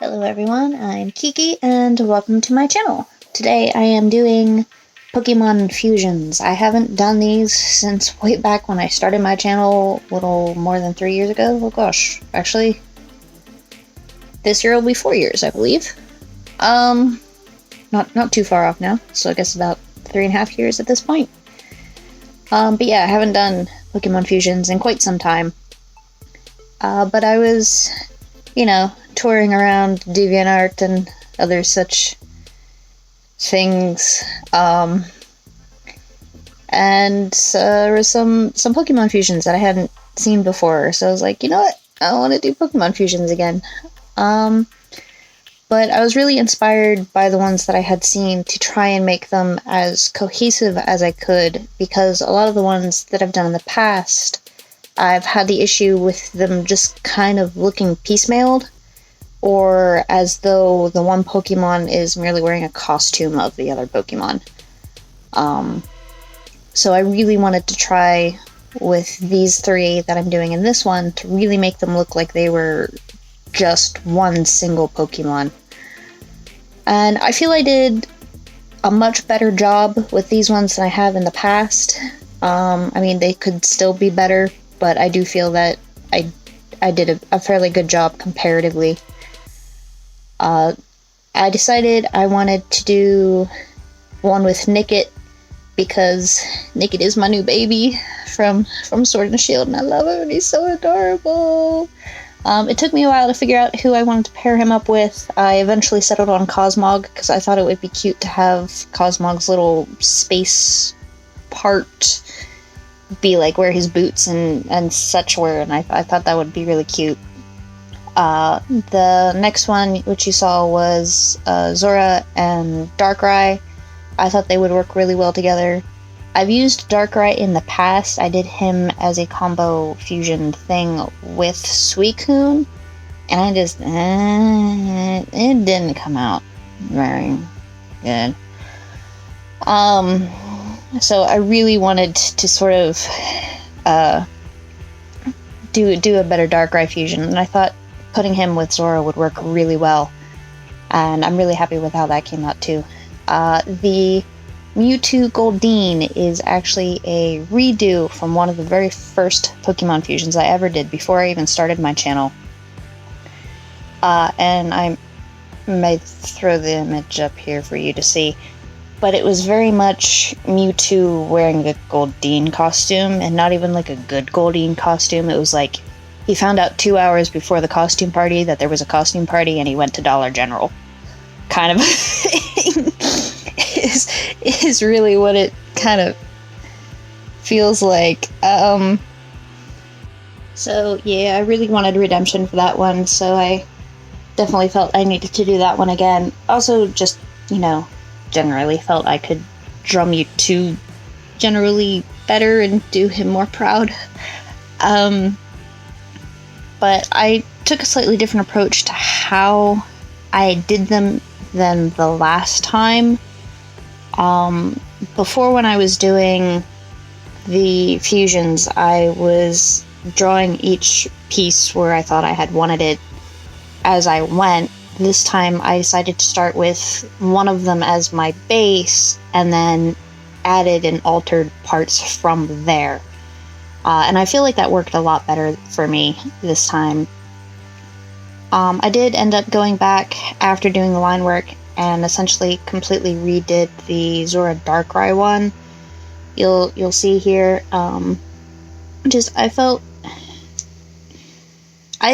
Hello everyone, I'm Kiki and welcome to my channel. Today I am doing Pokemon fusions. I haven't done these since way back when I started my channel a little more than 3 years ago. Oh gosh, actually, this year will be 4 years, I believe. Not too far off now, so I guess about 3.5 years at this point. But yeah, I haven't done Pokemon fusions in quite some time. But I was, touring around Deviantart and other such things, and there were some Pokemon fusions that I hadn't seen before, so I was like, you know what, I want to do Pokemon fusions again. But I was really inspired by the ones that I had seen to try and make them as cohesive as I could, because a lot of the ones that I've done in the past, I've had the issue with them just kind of looking piecemealed, or as though the one Pokemon is merely wearing a costume of the other Pokemon. So I really wanted to try with these three that I'm doing in this one to really make them look like they were just one single Pokemon. And I feel I did a much better job with these ones than I have in the past. I mean, they could still be better, but I do feel that I did a fairly good job comparatively. I decided I wanted to do one with Nickit, because Nickit is my new baby from Sword and Shield, and I love him, and he's so adorable. It took me a while to figure out who I wanted to pair him up with. I eventually settled on Cosmog, because I thought it would be cute to have Cosmog's little space part be like where his boots and such were, and I thought that would be really cute. The next one, which you saw, was Zora and Darkrai. I thought they would work really well together. I've used Darkrai in the past. I did him as a combo fusion thing with Suicune, and I just, it didn't come out very good. So I really wanted to sort of do a better Darkrai fusion, and I thought putting him with Zora would work really well, and I'm really happy with how that came out too. The Mewtwo Goldeen is actually a redo from one of the very first Pokemon fusions I ever did before I even started my channel. And I may throw the image up here for you to see, but it was very much Mewtwo wearing a Goldeen costume, and not even like a good Goldeen costume. It was like he found out 2 hours before the costume party that there was a costume party, and he went to Dollar General. Kind of is really what it kind of feels like. So yeah, I really wanted redemption for that one, so I definitely felt I needed to do that one again. Also, just, generally felt I could drum you to generally better and do him more proud. But I took a slightly different approach to how I did them than the last time. Before, when I was doing the fusions, I was drawing each piece where I thought I had wanted it as I went. This time I decided to start with one of them as my base, and then added and altered parts from there. And I feel like that worked a lot better for me this time. I did end up going back after doing the line work and essentially completely redid the Zora Darkrai one. You'll see here. I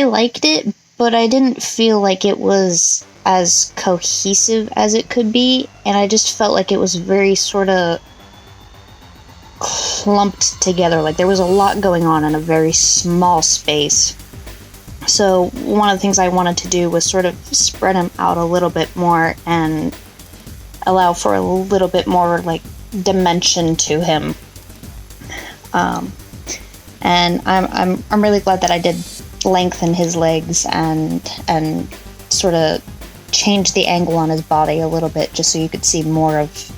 liked it, but I didn't feel like it was as cohesive as it could be, and I just felt like it was very sort of clumped together. Like there was a lot going on in a very small space. So one of the things I wanted to do was sort of spread him out a little bit more and allow for a little bit more like dimension to him. And I'm really glad that I did lengthen his legs and sort of change the angle on his body a little bit, just so you could see more of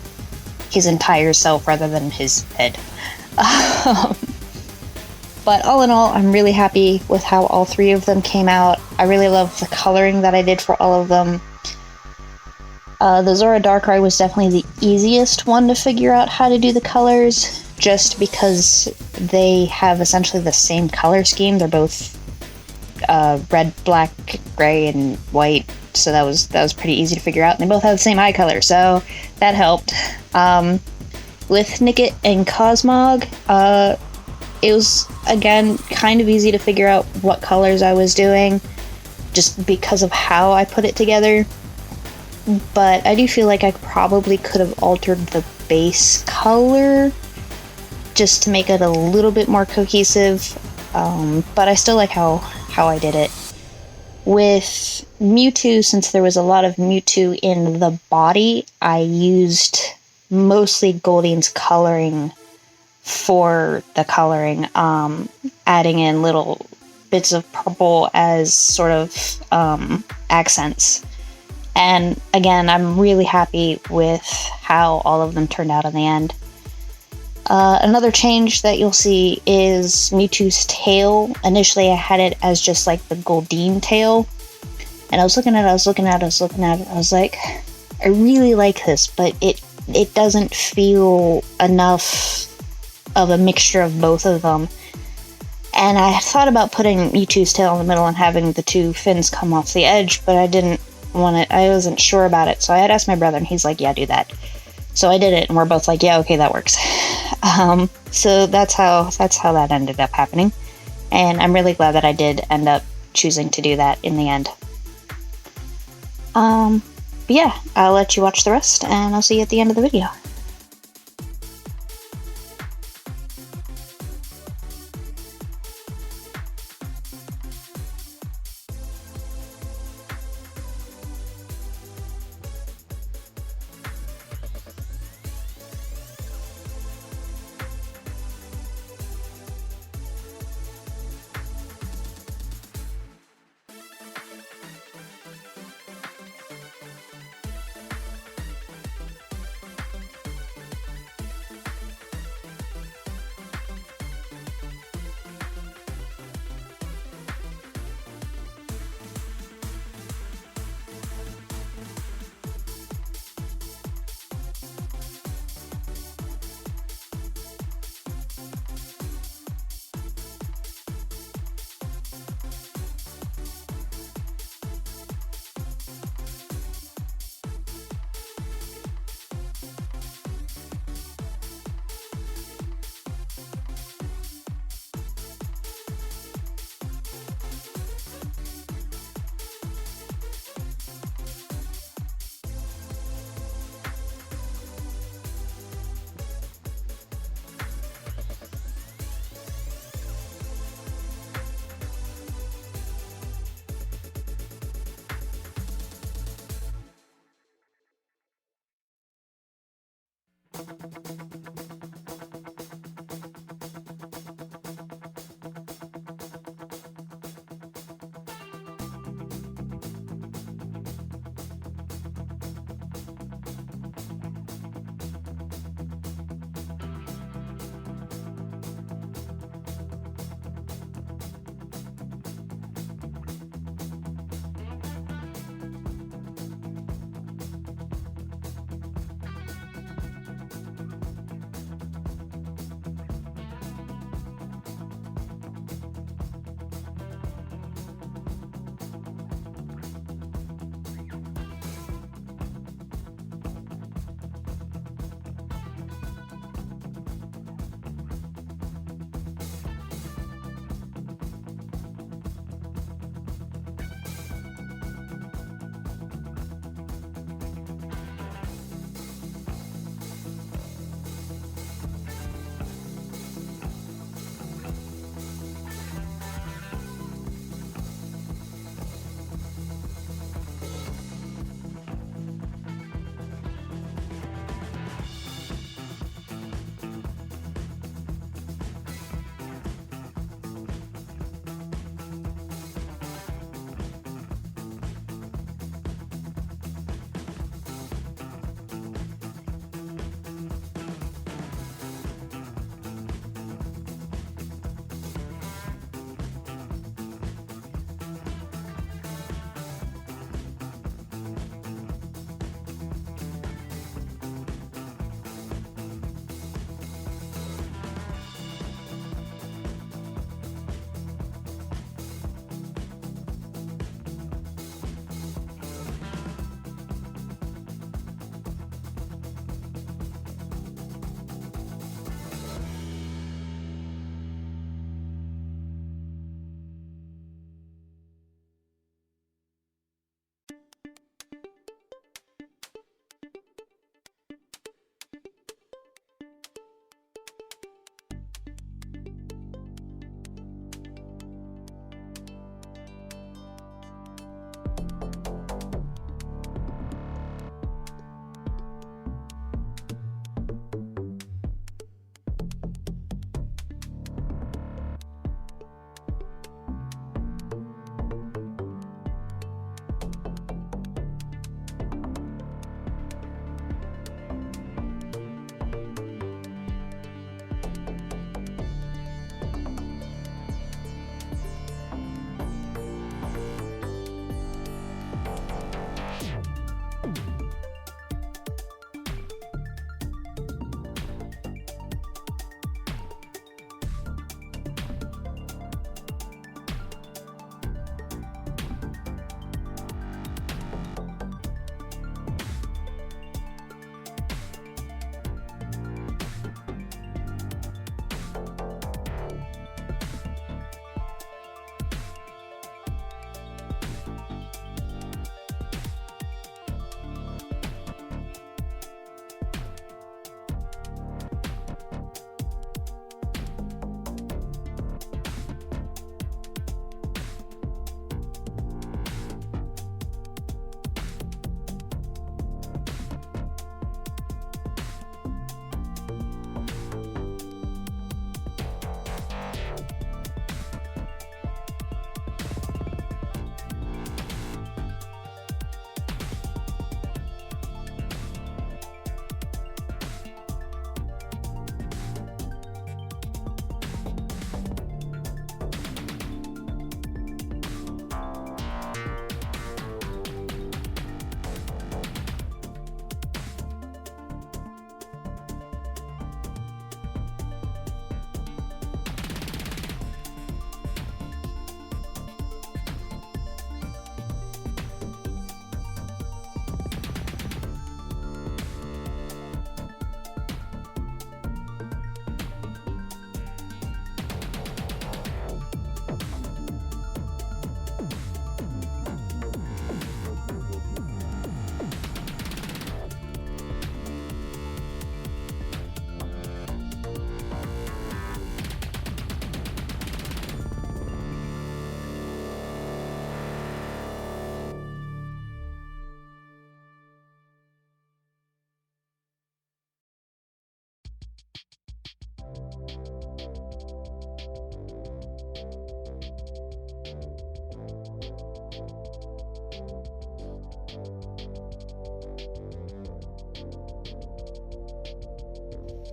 his entire self rather than his head. But all in all, I'm really happy with how all 3 of them came out. I really love the coloring that I did for all of them. The Zora Darkrai was definitely the easiest one to figure out how to do the colors, just because they have essentially the same color scheme. They're both red, black, gray, and white, so that was pretty easy to figure out. And they both have the same eye color, so that helped. With Nickit and Cosmog, it was, again, kind of easy to figure out what colors I was doing, just because of how I put it together. But I do feel like I probably could have altered the base color just to make it a little bit more cohesive, but I still like how I did it. With Mewtwo, since there was a lot of Mewtwo in the body, I used mostly Goldeen's coloring for the coloring, adding in little bits of purple as sort of accents. And again, I'm really happy with how all of them turned out in the end. Another change that you'll see is Mewtwo's tail. Initially, I had it as just like the Goldeen tail. And I was looking at it, I was like, I really like this, but it doesn't feel enough of a mixture of both of them. And I thought about putting Mewtwo's tail in the middle and having the 2 fins come off the edge, but I didn't want it. I wasn't sure about it, so I had asked my brother, and he's like, yeah, do that. So I did it, and we're both like, yeah, okay, that works. So that's how that ended up happening, and I'm really glad that I did end up choosing to do that in the end. But yeah, I'll let you watch the rest, and I'll see you at the end of the video.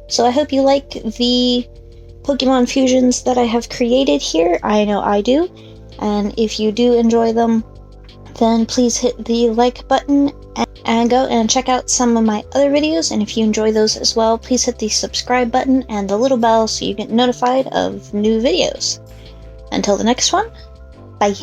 So I hope you like the Pokemon fusions that I have created here. I know I do. And if you do enjoy them, then please hit the like button and go and check out some of my other videos. And if you enjoy those as well, please hit the subscribe button and the little bell so you get notified of new videos. Until the next one, bye.